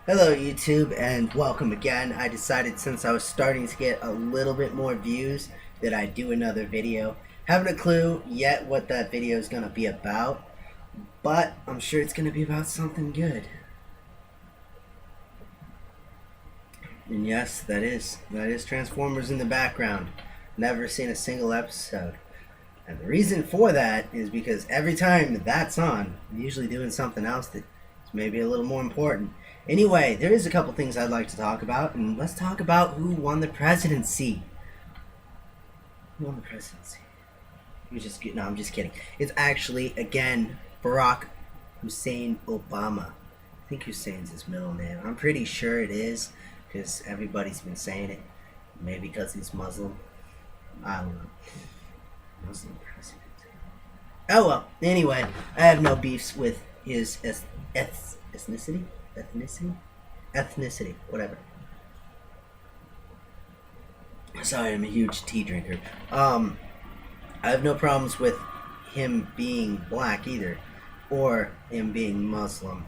Hello YouTube and welcome again. I decided since I was starting to get a little bit more views that I'd do another video. Haven't a clue yet what that video is going to be about, but I'm sure it's going to be about something good. And yes, that is Transformers in the background. Never seen a single episode. And the reason for that is because every time that's on, I'm usually doing something else that's maybe a little more important. Anyway, there is a couple things I'd like to talk about, and let's talk about who won the presidency. Who won the presidency? I'm just kidding. It's actually, again, Barack Hussein Obama. I think Hussein's his middle name. I'm pretty sure it is, because everybody's been saying it. Maybe because he's Muslim. I don't know. Muslim president. Oh well, anyway, I have no beefs with his ethnicity, whatever. Sorry, I'm a huge tea drinker. I have no problems with him being black either, or him being Muslim.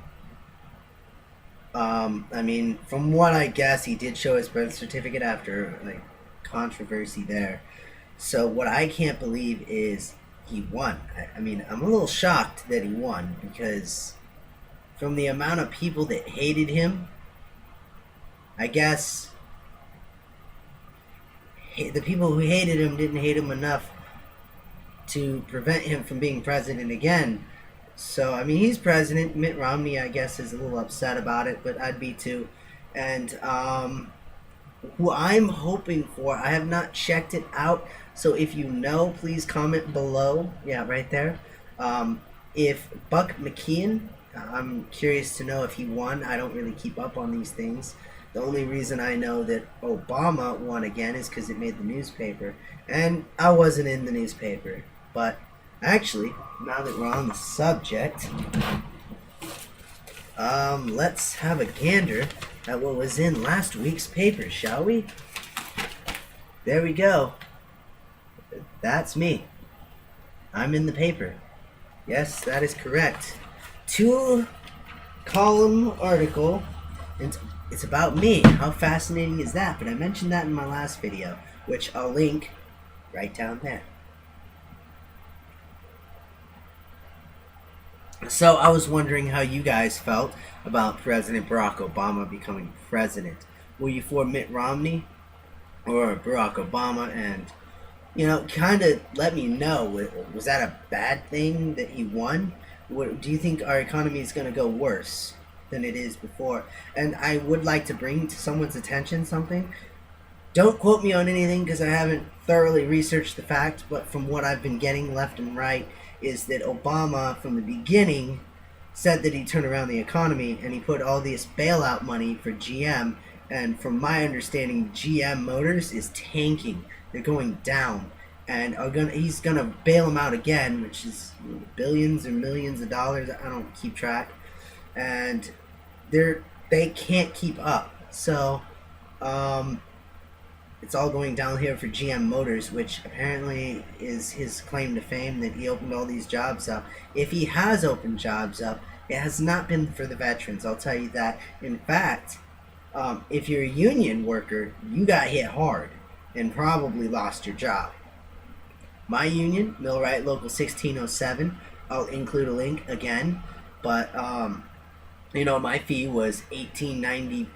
I mean, from what I guess, he did show his birth certificate after like controversy there. So what I can't believe is he won. I mean, I'm a little shocked that he won because from the amount of people that hated him, I guess the people who hated him didn't hate him enough to prevent him from being president again. So, I mean, he's president. Mitt Romney, I guess, is a little upset about it, but I'd be too. And who I'm hoping for, I have not checked it out, so if you know, please comment below. Yeah, right there. If Buck McKeon, I'm curious to know if he won. I don't really keep up on these things. The only reason I know that Obama won again is because it made the newspaper, and I wasn't in the newspaper. But actually, now that we're on the subject, let's have a gander at what was in last week's paper, shall we? There we go. That's me. I'm in the paper. Yes, that is correct. 2-column article, and it's about me. How fascinating is that? But I mentioned that in my last video, which I'll link right down there. So I was wondering how you guys felt about President Barack Obama becoming president. Were you for Mitt Romney or Barack Obama? And, you know, kind of let me know. Was that a bad thing that he won? Do you think our economy is going to go worse than it is before? And I would like to bring to someone's attention something. Don't quote me on anything because I haven't thoroughly researched the fact, but from what I've been getting left and right is that Obama, from the beginning, said that he'd turn around the economy, and he put all this bailout money for GM, and from my understanding, GM Motors is tanking. They're going down, and he's gonna bail them out again, which is billions or millions of dollars. I don't keep track, and they can't keep up. So, it's all going down here for GM Motors, which apparently is his claim to fame, that he opened all these jobs up. If he has opened jobs up, it has not been for the veterans, I'll tell you that. In fact, if you're a union worker, you got hit hard and probably lost your job. My union, Millwright Local 1607, I'll include a link again, but you know, my fee was $18.95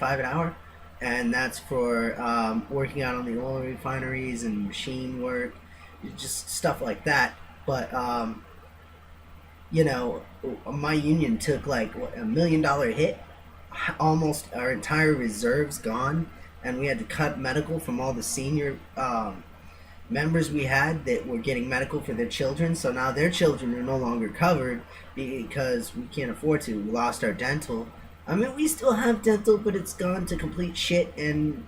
an hour. And that's for working out on the oil refineries and machine work, just stuff like that. But you know, my union took like $1 million hit, almost our entire reserves gone, and we had to cut medical from all the senior members we had that were getting medical for their children. So now their children are no longer covered because we can't afford to. We lost our dental. I mean, we still have dental, but it's gone to complete shit, and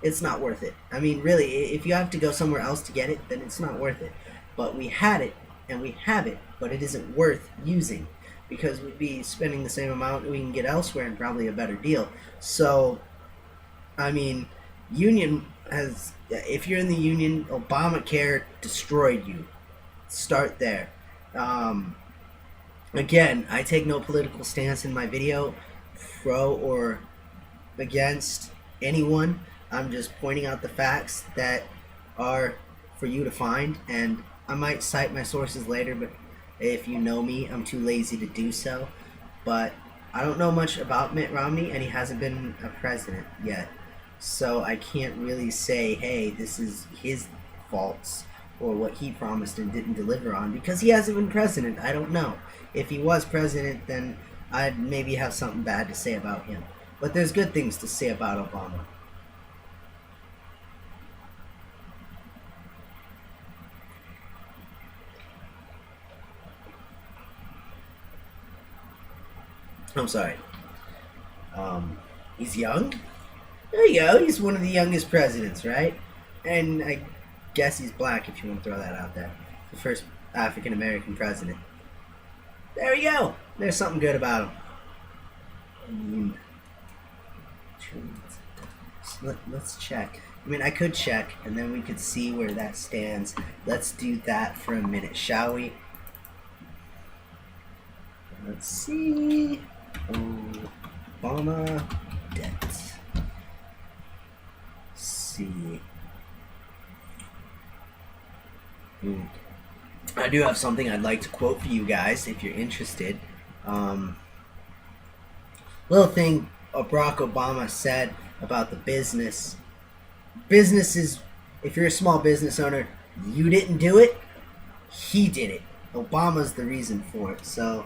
it's not worth it. I mean, really, if you have to go somewhere else to get it, then it's not worth it. But we had it, and we have it, but it isn't worth using, because we'd be spending the same amount we can get elsewhere and probably a better deal. So, I mean, union has, if you're in the union, Obamacare destroyed you. Start there. Again, I take no political stance in my video. pro or against anyone. I'm just pointing out the facts that are for you to find, and I might cite my sources later, but if you know me, I'm too lazy to do so. But I don't know much about Mitt Romney, and he hasn't been a president yet. So I can't really say, hey, this is his faults or what he promised and didn't deliver on because he hasn't been president. I don't know. If he was president, then I'd maybe have something bad to say about him. But there's good things to say about Obama. I'm sorry. He's young. There you go. He's one of the youngest presidents, right? And I guess he's black if you want to throw that out there. The first African American president. There you go. There's something good about him. Let's check. I mean, I could check, and then we could see where that stands. Let's do that for a minute, shall we? Let's see. Obama debt. See. I do have something I'd like to quote for you guys if you're interested. Little thing Barack Obama said about the business. Businesses, if you're a small business owner, you didn't do it, he did it. Obama's the reason for it. So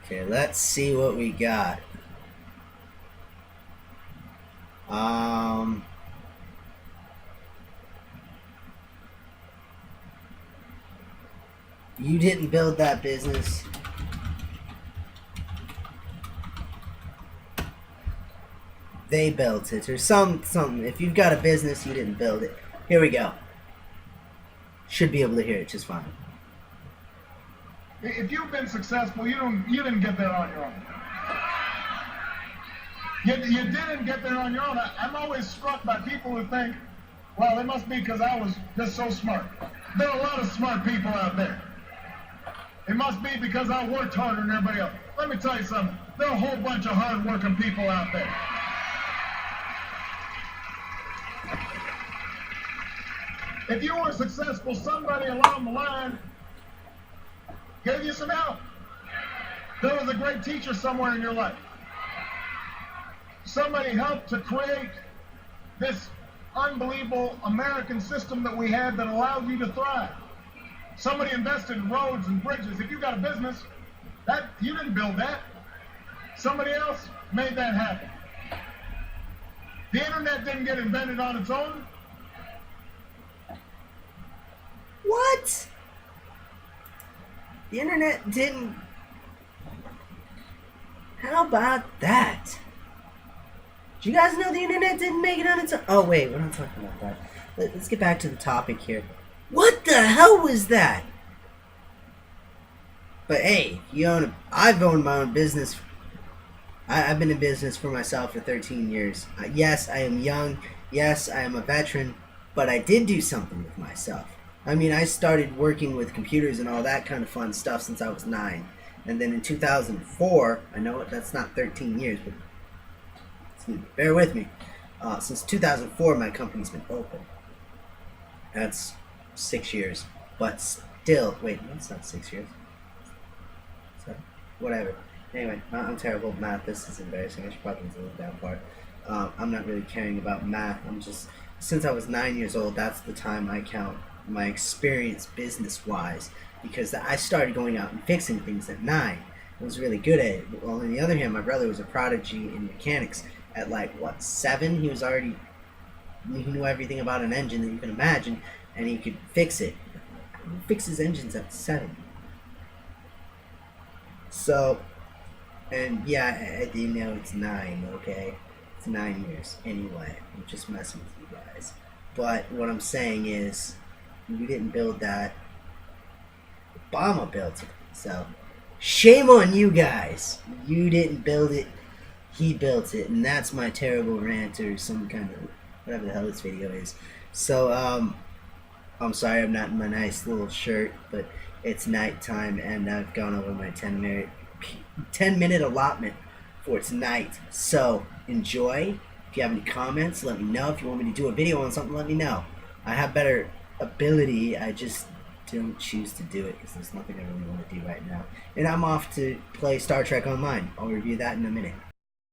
okay, let's see what we got. You didn't build that business. They built it, or something. If you've got a business, you didn't build it. Here we go. Should be able to hear it just fine. If you've been successful, you didn't get there on your own. You didn't get there on your own. I'm always struck by people who think, well, it must be because I was just so smart. There are a lot of smart people out there. It must be because I worked harder than everybody else. Let me tell you something. There are a whole bunch of hard-working people out there. If you were successful, somebody along the line gave you some help. There was a great teacher somewhere in your life. Somebody helped to create this unbelievable American system that we had that allowed you to thrive. Somebody invested in roads and bridges. If you got a business, that you didn't build that. Somebody else made that happen. The internet didn't get invented on its own. What? The internet didn't... How about that? Do you guys know the internet didn't make it on its own? Oh, wait, we're not talking about that. Let's get back to the topic here. What the hell was that? But hey, I've owned my own business. I've been in business for myself for 13 years. Yes, I am young. Yes, I am a veteran. But I did do something with myself. I mean, I started working with computers and all that kind of fun stuff since I was 9. And then in 2004, I know that's not 13 years, but bear with me. Since 2004, my company's been open. That's 6 years. But still, wait, that's not 6 years. So, whatever. Anyway, I'm terrible at math. This is embarrassing. I should probably delete that part. I'm not really caring about math. I'm just, since I was 9 years old, that's the time I count my experience business-wise, because I started going out and fixing things at 9. I was really good at it. Well, on the other hand, my brother was a prodigy in mechanics. At 7? He knew everything about an engine that you can imagine, and he could fix it. He fixes engines at 7. So, and yeah, I do know it's 9, okay? It's 9 years. Anyway, I'm just messing with you guys. But what I'm saying is, you didn't build that. Obama built it. So, shame on you guys. You didn't build it. He built it. And that's my terrible rant or some kind of, whatever the hell this video is. So, I'm sorry I'm not in my nice little shirt, but it's nighttime and I've gone over my 10-minute allotment for tonight. So enjoy. If you have any comments, let me know. If you want me to do a video on something, let me know. I have better ability. I just don't choose to do it because there's nothing I really want to do right now. And I'm off to play Star Trek Online. I'll review that in a minute.